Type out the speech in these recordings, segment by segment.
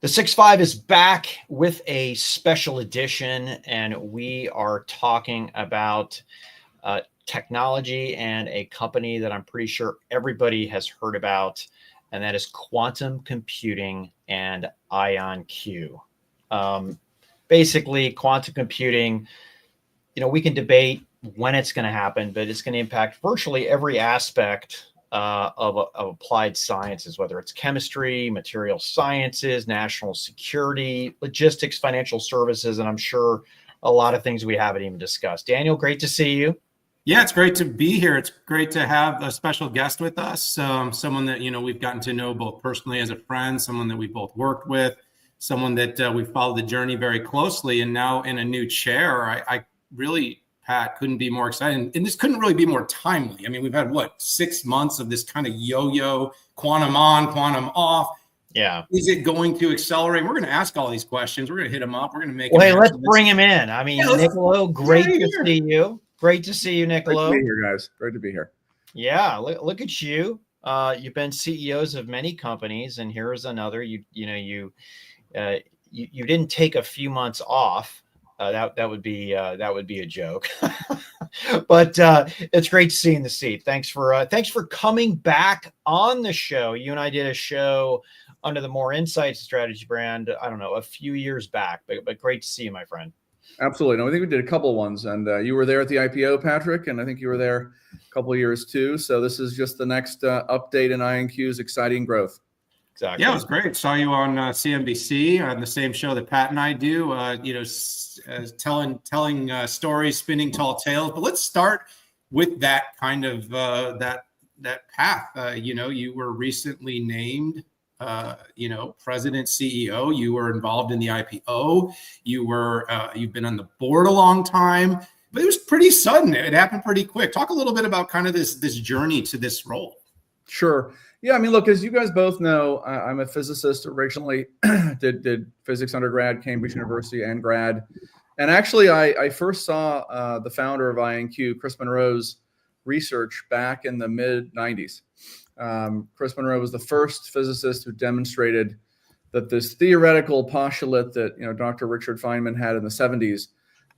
The 6.5 is back with a special edition, and we are talking about technology and a company that I'm pretty sure everybody has heard about, and that is quantum computing and IonQ. Basically, quantum computing, we can debate when it's going to happen, but it's going to impact virtually every aspect of applied sciences, whether it's chemistry, material sciences, national security, logistics, financial services, and I'm sure a lot of things we haven't even discussed. Daniel, great to see you. Yeah, it's great to be here. It's great to have a special guest with us, someone that, we've gotten to know both personally as a friend, someone that we both worked with, someone that we've followed the journey very closely, and now in a new chair. I really, Pat, couldn't be more excited. And this couldn't really be more timely. I mean, we've had, 6 months of this kind of yo-yo, quantum on, quantum off. Yeah. Is it going to accelerate? We're going to ask all these questions. We're going to hit them up. We're going to make Well, hey, let's bring him in. I mean, Niccolo, great to see you. Great to see you, Niccolo. Great to be here, guys. Great to be here. Yeah, look at you. You've been CEOs of many companies, and here's another. You didn't take a few months off. That would be a joke. But it's great to see you in the seat. Thanks for coming back on the show. You and I did a show under the More Insights strategy brand, I don't know, a few years back, but great to see you, my friend. Absolutely. No, I think we did a couple ones, and you were there at the IPO, Patrick, and I think you were there a couple of years too. So this is just the next update in IonQ's exciting growth. Exactly. Yeah, it was great. Saw you on CNBC on the same show that Pat and I do. Telling stories, spinning tall tales. But let's start with that kind of that path. You were recently named. President, CEO, you were involved in the IPO, you've been on the board a long time, but it was pretty sudden. It happened pretty quick. Talk a little bit about kind of this journey to this role. Sure. Yeah. I mean, look, as you guys both know, I'm a physicist originally, did physics undergrad, Cambridge University and grad. And actually I first saw the founder of IonQ, Chris Monroe's research back in the mid 90s. Chris Monroe was the first physicist who demonstrated that this theoretical postulate that Dr. Richard Feynman had in the 70s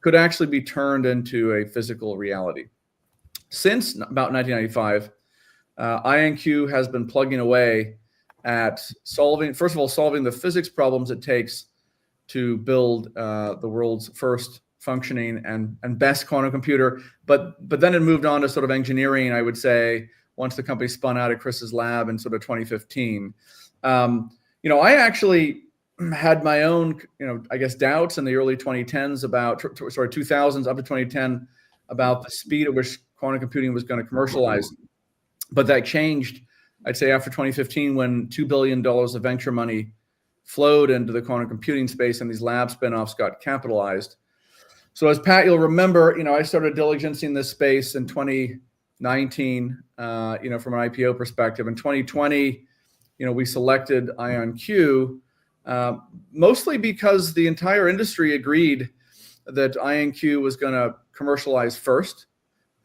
could actually be turned into a physical reality. Since about 1995, IonQ has been plugging away at solving the physics problems it takes to build the world's first functioning and best quantum computer. But then it moved on to sort of engineering, I would say, once the company spun out of Chris's lab in sort of 2015. I actually had my own, doubts in the early 2010s about, 2000s up to 2010 about the speed at which quantum computing was going to commercialize. But that changed, I'd say, after 2015, when $2 billion of venture money flowed into the quantum computing space and these lab spinoffs got capitalized. So as Pat, you'll remember, I started diligencing this space in 2019, from an IPO perspective. In 2020, we selected IonQ, mostly because the entire industry agreed that IonQ was going to commercialize first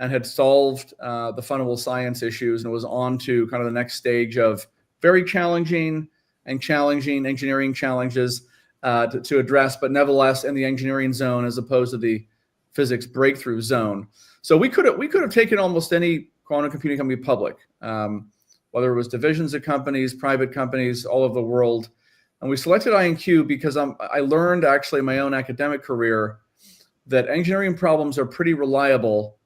and had solved the fundamental science issues and was on to kind of the next stage of very challenging engineering challenges to address, but nevertheless in the engineering zone as opposed to the physics breakthrough zone. So we could have taken almost any quantum computing company public, whether it was divisions of companies, private companies, all over the world. And we selected IonQ because I learned actually in my own academic career that engineering problems are pretty reliable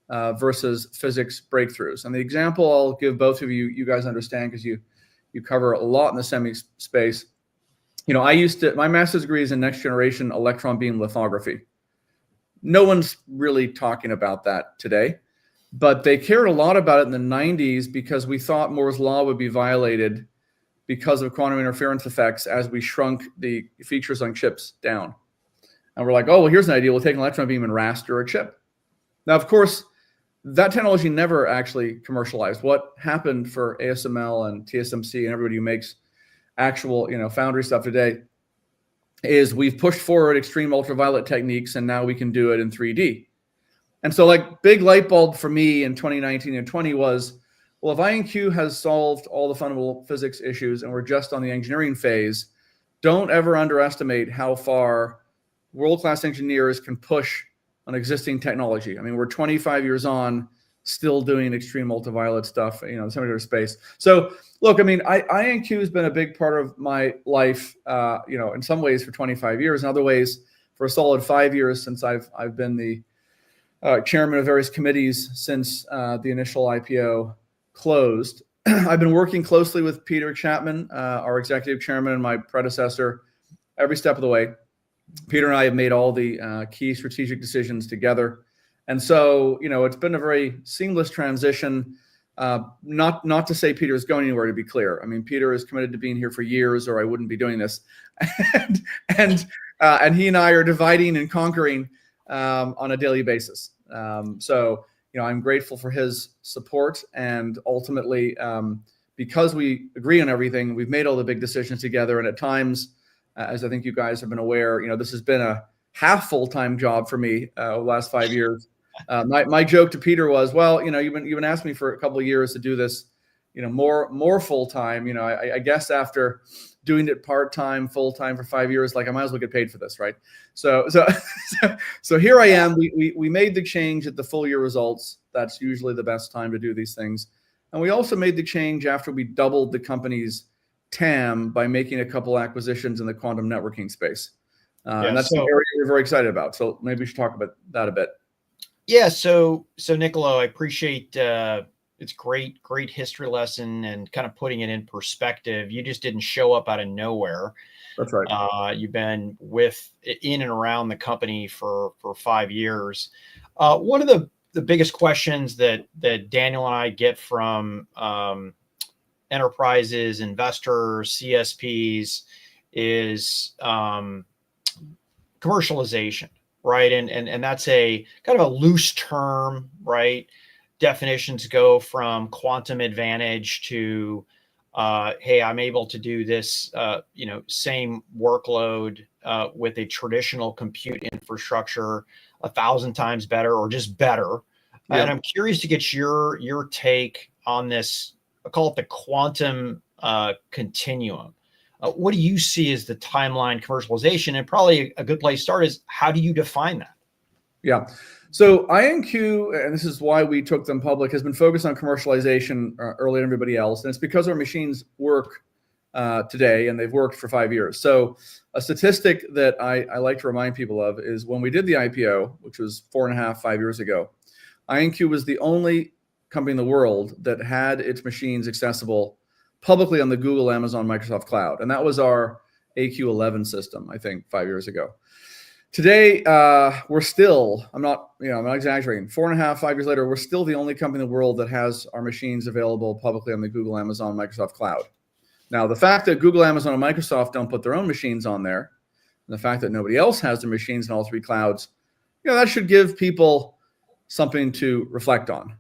versus physics breakthroughs. And the example I'll give both of you, you guys understand because you cover a lot in the semi space. My master's degree is in next generation electron beam lithography. No one's really talking about that today, but they cared a lot about it in the 90s because we thought Moore's law would be violated because of quantum interference effects as we shrunk the features on chips down. And we're like, oh, well, here's an idea. We'll take an electron beam and raster a chip. Now, of course, that technology never actually commercialized. What happened for ASML and TSMC and everybody who makes actual, foundry stuff today is we've pushed forward extreme ultraviolet techniques, and now we can do it in 3D. And so, like, big light bulb for me in 2019 and 20 was, well, if IonQ has solved all the fundamental physics issues and we're just on the engineering phase, don't ever underestimate how far world-class engineers can push on existing technology. I mean, we're 25 years on, still doing extreme ultraviolet stuff, you know, in the semiconductor space. So look, I mean, IonQ has been a big part of my life, you know, in some ways for 25 years, in other ways for a solid 5 years since I've been the chairman of various committees since the initial IPO closed. I've been working closely with Peter Chapman, our executive chairman, and my predecessor every step of the way. Peter and I have made all the key strategic decisions together. And so, you know, it's been a very seamless transition. Not to say Peter is going anywhere, to be clear. I mean, Peter is committed to being here for years, or I wouldn't be doing this. and he and I are dividing and conquering on a daily basis. So, you know, I'm grateful for his support, and ultimately, because we agree on everything, we've made all the big decisions together. And at times, as I think you guys have been aware, you know, this has been a half full-time job for me over the last 5 years. My joke to Peter was, well, you know, you've been asking me for a couple of years to do this, you know, more full-time. You know, I guess after doing it part-time, full-time for 5 years, like I might as well get paid for this, right? So here I am. We made the change at the full year results. That's usually the best time to do these things. And we also made the change after we doubled the company's TAM by making a couple acquisitions in the quantum networking space. And that's an area we're very excited about. So maybe we should talk about that a bit. Yeah. So Niccolo, I appreciate it's great history lesson and kind of putting it in perspective. You just didn't show up out of nowhere. That's right. You've been in and around the company for 5 years. One of the biggest questions that Daniel and I get from enterprises, investors, CSPs is commercialization, right? And that's a kind of a loose term, right? Definitions go from quantum advantage to, hey, I'm able to do this, you know, same workload with a traditional compute infrastructure 1,000 times better, or just better. Yeah. And I'm curious to get your take on this. I call it the quantum continuum. What do you see as the timeline commercialization? And probably a good place to start is, how do you define that? Yeah. So IonQ, and this is why we took them public, has been focused on commercialization earlier than everybody else. And it's because our machines work today, and they've worked for 5 years. So a statistic that I like to remind people of is when we did the IPO, which was 5 years ago, IonQ was the only company in the world that had its machines accessible publicly on the Google, Amazon, Microsoft cloud. And that was our AQ11 system, I think, 5 years ago. Today, we're still, I'm not exaggerating, 5 years later, we're still the only company in the world that has our machines available publicly on the Google, Amazon, Microsoft cloud. Now, the fact that Google, Amazon, and Microsoft don't put their own machines on there, and the fact that nobody else has their machines in all three clouds, you know, that should give people something to reflect on.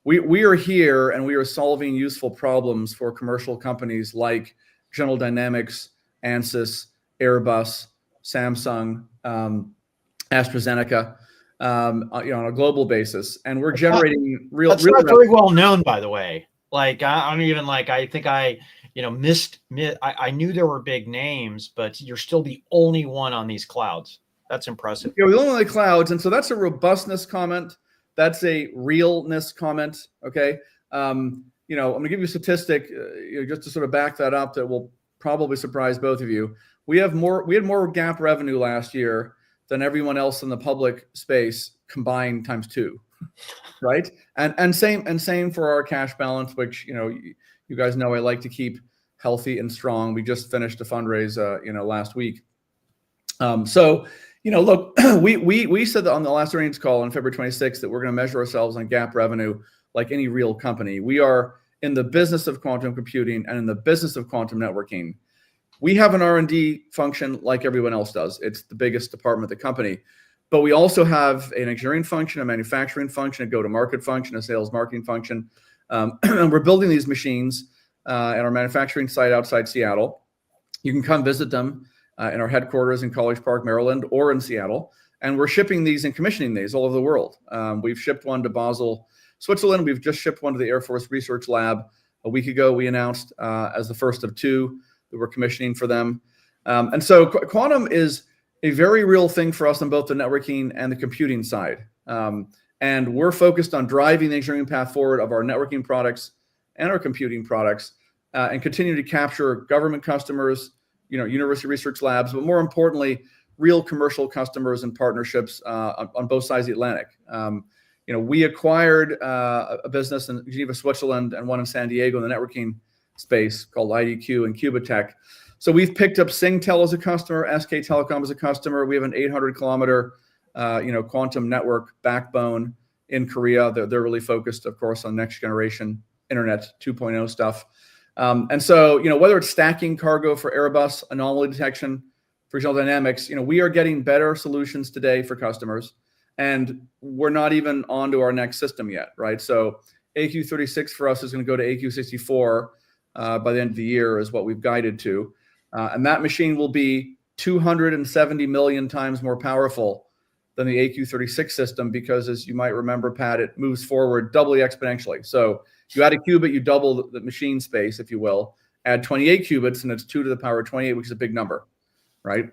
We are here, and we are solving useful problems for commercial companies like General Dynamics, Ansys, Airbus, Samsung, AstraZeneca, you know, on a global basis, and we're generating real. That's not very well known, by the way. Like I'm even like, I think I knew there were big names, but you're still the only one on these clouds. That's impressive. Yeah, we're the only one on the clouds, and so that's a robustness comment. That's a realness comment. Okay, you know, I'm gonna give you a statistic just to sort of back that up that will probably surprise both of you. We had more GAAP revenue last year than everyone else in the public space combined times 2, right? And same for our cash balance, which, you know, you guys know I like to keep healthy and strong. We just finished a fundraise, last week. So, you know, look, we said that on the last earnings call on February 26th that we're going to measure ourselves on GAAP revenue like any real company. We are in the business of quantum computing and in the business of quantum networking. We have an R&D function like everyone else does. It's the biggest department of the company. But we also have an engineering function, a manufacturing function, a go-to-market function, a sales marketing function. And we're building these machines at our manufacturing site outside Seattle. You can come visit them in our headquarters in College Park, Maryland, or in Seattle. And we're shipping these and commissioning these all over the world. We've shipped one to Basel, Switzerland. We've just shipped one to the Air Force Research Lab. A week ago, we announced as the first of 2 that we're commissioning for them. And so quantum is a very real thing for us on both the networking and the computing side. And we're focused on driving the engineering path forward of our networking products and our computing products, and continue to capture government customers, university research labs, but more importantly, real commercial customers and partnerships on both sides of the Atlantic. We acquired a business in Geneva, Switzerland, and one in San Diego in the networking space called IonQ and Cubatech. So we've picked up Singtel as a customer, SK Telecom as a customer. We have an 800 kilometer, quantum network backbone in Korea. They're really focused, of course, on next generation Internet 2.0 stuff. And so, whether it's stacking cargo for Airbus, anomaly detection for General Dynamics, we are getting better solutions today for customers, and we're not even onto our next system yet, right? So AQ36 for us is going to go to AQ64 by the end of the year is what we've guided to. And that machine will be 270 million times more powerful than the AQ36 system because, as you might remember, Pat, it moves forward doubly exponentially. So you add a qubit, you double the machine space, if you will. Add 28 qubits, and it's 2 to the power of 28, which is a big number, right?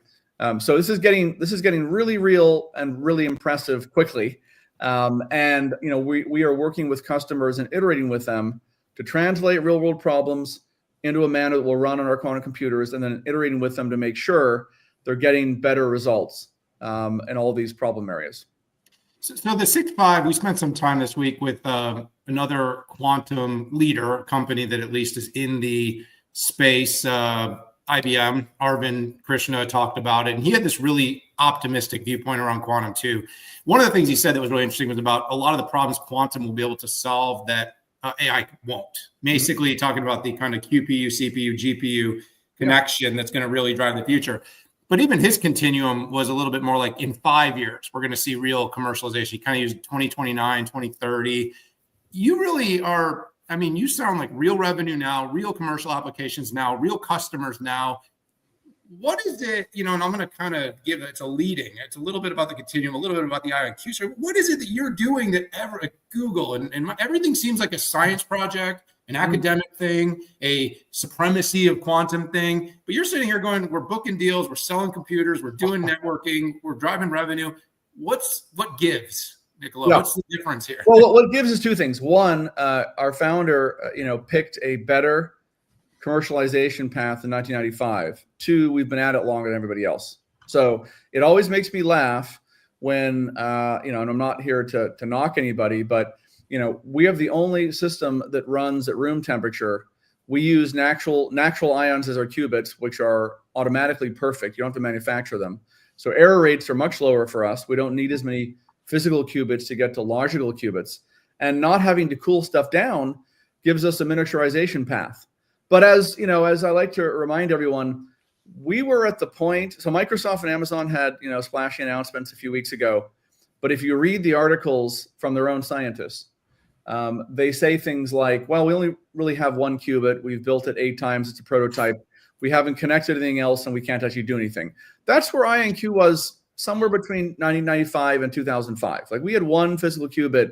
So this is getting really real and really impressive quickly. And we are working with customers and iterating with them to translate real world problems into a manner that will run on our quantum computers, and then iterating with them to make sure they're getting better results in all these problem areas. So the 6.5, we spent some time this week with another quantum leader, a company that at least is in the space, IBM. Arvind Krishna talked about it, and he had this really optimistic viewpoint around quantum too. One of the things he said that was really interesting was about a lot of the problems quantum will be able to solve that AI won't. Basically talking about the kind of QPU, CPU, GPU connection that's going to really drive the future. But even his continuum was a little bit more like in 5 years, we're going to see real commercialization. He kind of used 2029, 2030. You really are, you sound like real revenue now, real commercial applications now, real customers now. What is it, and I'm going to kind of give it's a little bit about the continuum, a little bit about the IonQ. So what is it that you're doing that ever at Google and everything seems like a science project, an academic thing, a supremacy of quantum thing, but you're sitting here going, we're booking deals, we're selling computers, we're doing networking, we're driving revenue. What gives, Niccolo? Yeah. What's the difference here? Well, what gives is two things. One, our founder, picked a better commercialization path in 1995. Two, we've been at it longer than everybody else. So it always makes me laugh when, and I'm not here to knock anybody, but we have the only system that runs at room temperature. We use natural ions as our qubits, which are automatically perfect. You don't have to manufacture them. So error rates are much lower for us. We don't need as many physical qubits to get to logical qubits. And not having to cool stuff down gives us a miniaturization path. But as I like to remind everyone, we were at the point, so Microsoft and Amazon had, splashy announcements a few weeks ago. But if you read the articles from their own scientists, they say things like, well, we only really have one qubit. We've built it 8 times. It's a prototype. We haven't connected anything else, and we can't actually do anything. That's where IonQ was somewhere between 1995 and 2005. Like, we had one physical qubit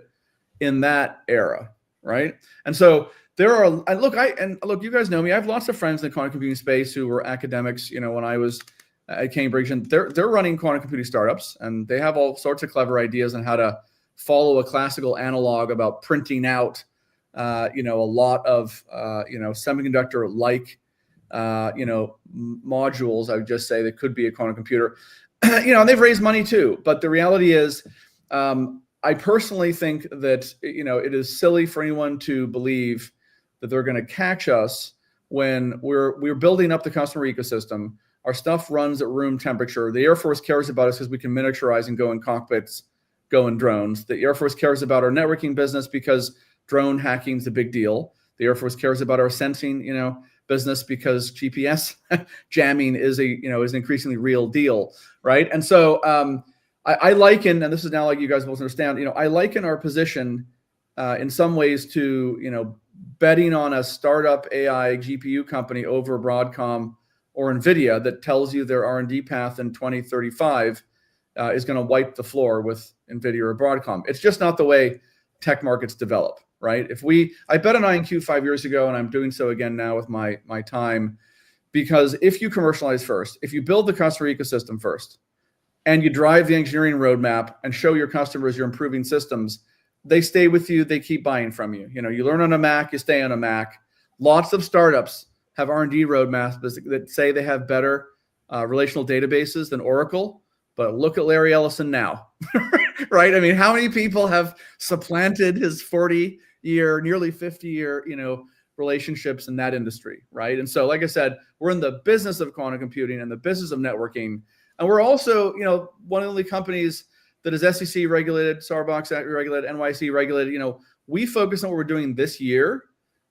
in that era, right? And so there are, and look, you guys know me. I have lots of friends in the quantum computing space who were academics, when I was at Cambridge, and they're running quantum computing startups, and they have all sorts of clever ideas on how to follow a classical analog about printing out, a lot of, semiconductor-like, modules, I would just say, that could be a quantum computer. And they've raised money too. But the reality is, I personally think that, it is silly for anyone to believe that they're going to catch us when we're building up the customer ecosystem. Our stuff runs at room temperature. The Air Force cares about us because we can miniaturize and go in cockpits, go in drones. The Air Force cares about our networking business because drone hacking is a big deal. The Air Force cares about our sensing, business because GPS jamming is an increasingly real deal, right? And so I liken, and this is now like you guys will understand, I liken our position in some ways to, betting on a startup AI GPU company over Broadcom or NVIDIA that tells you their R&D path in 2035 is going to wipe the floor with NVIDIA or Broadcom. It's just not the way tech markets develop, right? I bet on IonQ 5 years ago, and I'm doing so again now with my time. because if you commercialize first, if you build the customer ecosystem first, and you drive the engineering roadmap and show your customers you're improving systems, they stay with you, they keep buying from you. You know, you learn on a Mac, you stay on a Mac. Lots of startups have R&D roadmaps that say they have better relational databases than Oracle, but look at Larry Ellison now, right? I mean, how many people have supplanted his 40-year, nearly 50-year, relationships in that industry, right? And so, like I said, we're in the business of quantum computing and the business of networking. And we're also, one of the only companies that is SEC regulated, Starbucks regulated, NYC regulated. We focus on what we're doing this year.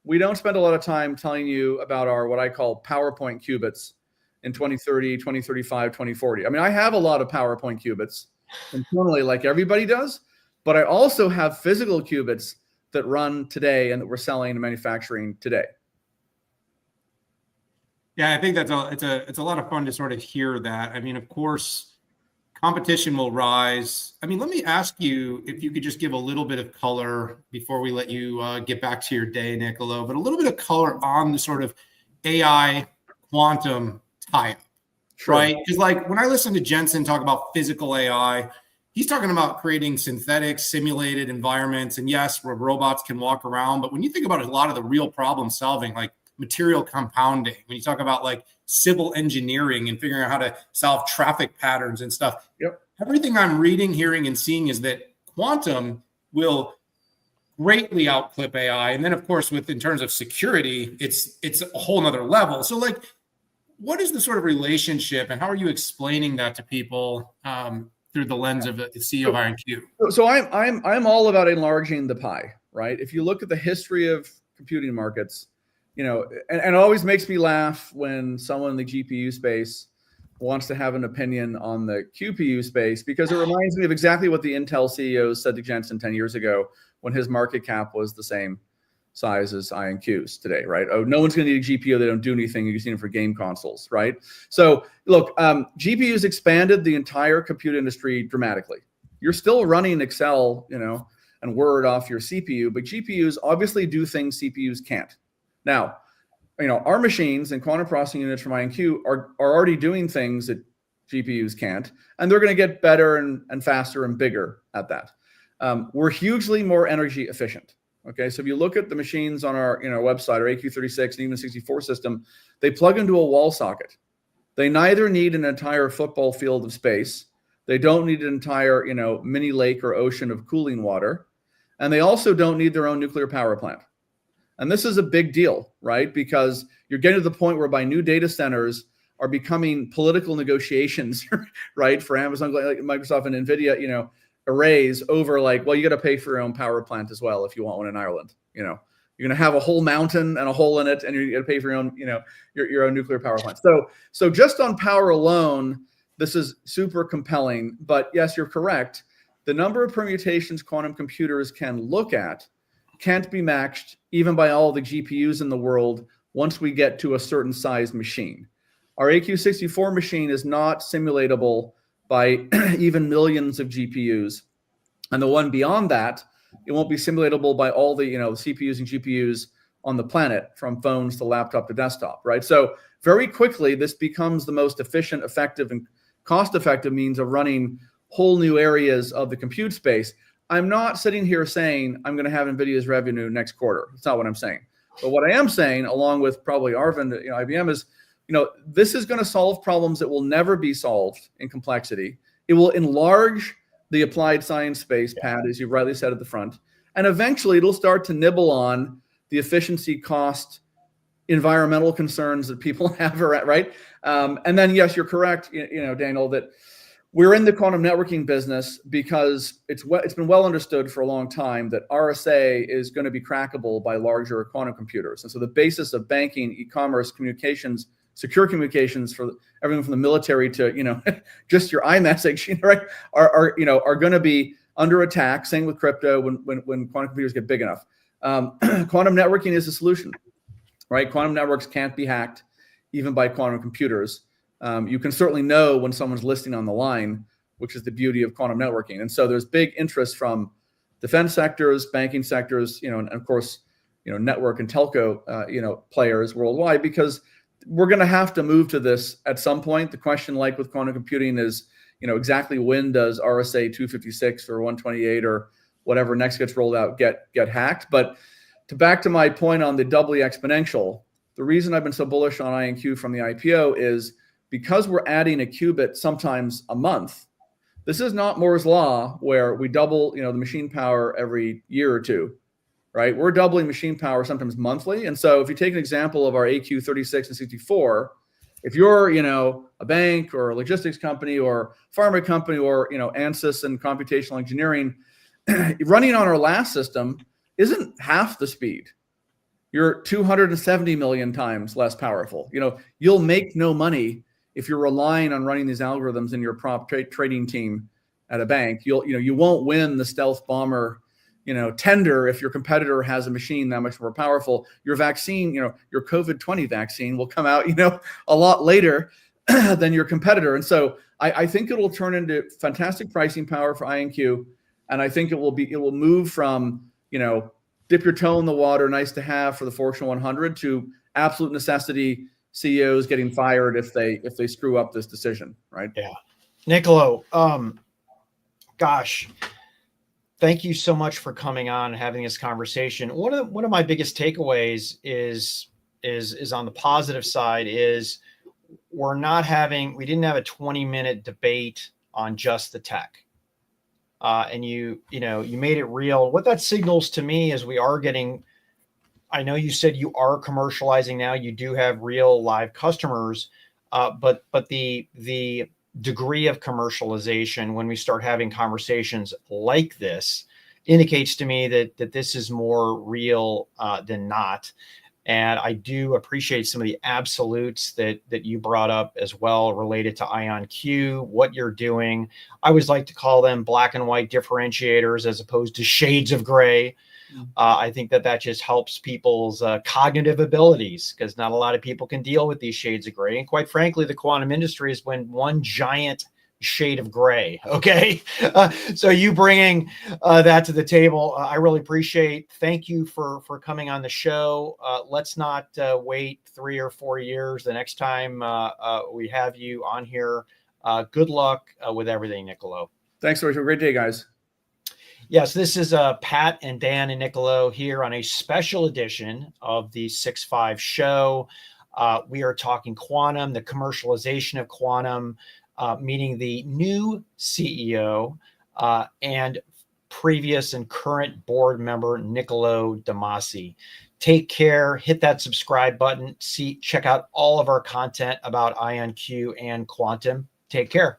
We don't spend a lot of time telling you about our, what I call PowerPoint qubits in 2030, 2035, 2040. I mean, I have a lot of PowerPoint qubits internally like everybody does, but I also have physical qubits that run today and that we're selling and manufacturing today. Yeah, I think it's a lot of fun to sort of hear that. I mean, of course, competition will rise. I mean, let me ask you if you could just give a little bit of color before we let you get back to your day, Niccolo, but a little bit of color on the sort of AI quantum tie-up, sure. Right? Because like when I listen to Jensen talk about physical AI, he's talking about creating synthetic simulated environments. And yes, where robots can walk around. But when you think about a lot of the real problem solving, like material compounding, when you talk about like civil engineering and figuring out how to solve traffic patterns and stuff. Yep. Everything I'm reading, hearing, and seeing is that quantum will greatly outclip AI. And then of course, in terms of security, it's a whole nother level. So like, what is the sort of relationship and how are you explaining that to people through the lens of the CEO of IonQ? So I'm all about enlarging the pie, right? If you look at the history of computing markets, and it always makes me laugh when someone in the GPU space wants to have an opinion on the QPU space, because it reminds me of exactly what the Intel CEO said to Jensen 10 years ago when his market cap was the same size as IonQ's today, right? Oh, no one's going to need a GPU. They don't do anything. You see them for game consoles, right? So look, GPUs expanded the entire compute industry dramatically. You're still running Excel, and Word off your CPU, but GPUs obviously do things CPUs can't. Now, our machines and quantum processing units from IonQ are already doing things that GPUs can't, and they're going to get better and faster and bigger at that. We're hugely more energy efficient. Okay, so if you look at the machines on our website, our AQ36 and even 64 system, they plug into a wall socket. They neither need an entire football field of space. They don't need an entire mini lake or ocean of cooling water, and they also don't need their own nuclear power plant. And this is a big deal, right? Because you're getting to the point whereby new data centers are becoming political negotiations, right? For Amazon, like Microsoft and NVIDIA, arrays over like, well, you got to pay for your own power plant as well if you want one in Ireland. You're going to have a whole mountain and a hole in it, and you're going to pay for your own, your own nuclear power plant. So just on power alone, this is super compelling. But yes, you're correct. The number of permutations quantum computers can look at can't be matched even by all the GPUs in the world once we get to a certain size machine. Our AQ64 machine is not simulatable by even millions of GPUs. And the one beyond that, it won't be simulatable by all the CPUs and GPUs on the planet, from phones to laptop to desktop, right? So very quickly, this becomes the most efficient, effective, and cost-effective means of running whole new areas of the compute space. I'm not sitting here saying I'm going to have NVIDIA's revenue next quarter. That's not what I'm saying. But what I am saying, along with probably Arvind, IBM, is, this is going to solve problems that will never be solved in complexity. It will enlarge the applied science space, Pat, as you rightly said at the front. And eventually it'll start to nibble on the efficiency, cost, environmental concerns that people have, right? And then, yes, you're correct, Daniel, that we're in the quantum networking business because it's been well understood for a long time that RSA is going to be crackable by larger quantum computers. And so the basis of banking, e-commerce, communications, secure communications for everything from the military to, just your iMessage, right, are going to be under attack. Same with crypto when quantum computers get big enough. Quantum networking is a solution, right? Quantum networks can't be hacked even by quantum computers. You can certainly know when someone's listening on the line, which is the beauty of quantum networking. And so there's big interest from defense sectors, banking sectors, and of course, network and telco, players worldwide, because we're going to have to move to this at some point. The question, like with quantum computing, is, exactly when does RSA 256 or 128 or whatever next gets rolled out get hacked? But back to my point on the doubly exponential, the reason I've been so bullish on IonQ from the IPO is because we're adding a qubit sometimes a month. This is not Moore's law where we double, the machine power every year or two, right? We're doubling machine power sometimes monthly. And so if you take an example of our AQ 36 and 64, if you're, a bank or a logistics company or pharma company or, ANSYS and computational engineering, running on our last system isn't half the speed. You're 270 million times less powerful. You'll make no money if you're relying on running these algorithms in your prop trading team at a bank. You won't win the stealth bomber, tender if your competitor has a machine that much more powerful. Your vaccine, your COVID-20 vaccine will come out, a lot later than your competitor. And so I think it will turn into fantastic pricing power for IonQ. And I think it will move from, dip your toe in the water, nice to have for the Fortune 100, to absolute necessity, CEOs getting fired if they screw up this decision, right? Yeah. Niccolo, gosh, thank you so much for coming on and having this conversation. One of my biggest takeaways is on the positive side is we didn't have a 20-minute debate on just the tech. And you made it real. What that signals to me is we are getting, I know you said you are commercializing now, you do have real live customers, but the degree of commercialization when we start having conversations like this indicates to me that this is more real than not. And I do appreciate some of the absolutes that you brought up as well related to IonQ, what you're doing. I always like to call them black and white differentiators as opposed to shades of gray. I think that just helps people's cognitive abilities, because not a lot of people can deal with these shades of gray. And quite frankly, the quantum industry has been one giant shade of gray. Okay. So you bringing that to the table, I really appreciate. Thank you for coming on the show. Let's not wait 3 or 4 years. The next time we have you on here, good luck with everything, Niccolo. Thanks so much. Have a great day, guys. Yes, this is Pat and Dan and Niccolo here on a special edition of the 6-5 show. We are talking quantum, the commercialization of quantum, meeting the new CEO and previous and current board member, Niccolo De Masi. Take care, hit that subscribe button, check out all of our content about IonQ and quantum. Take care.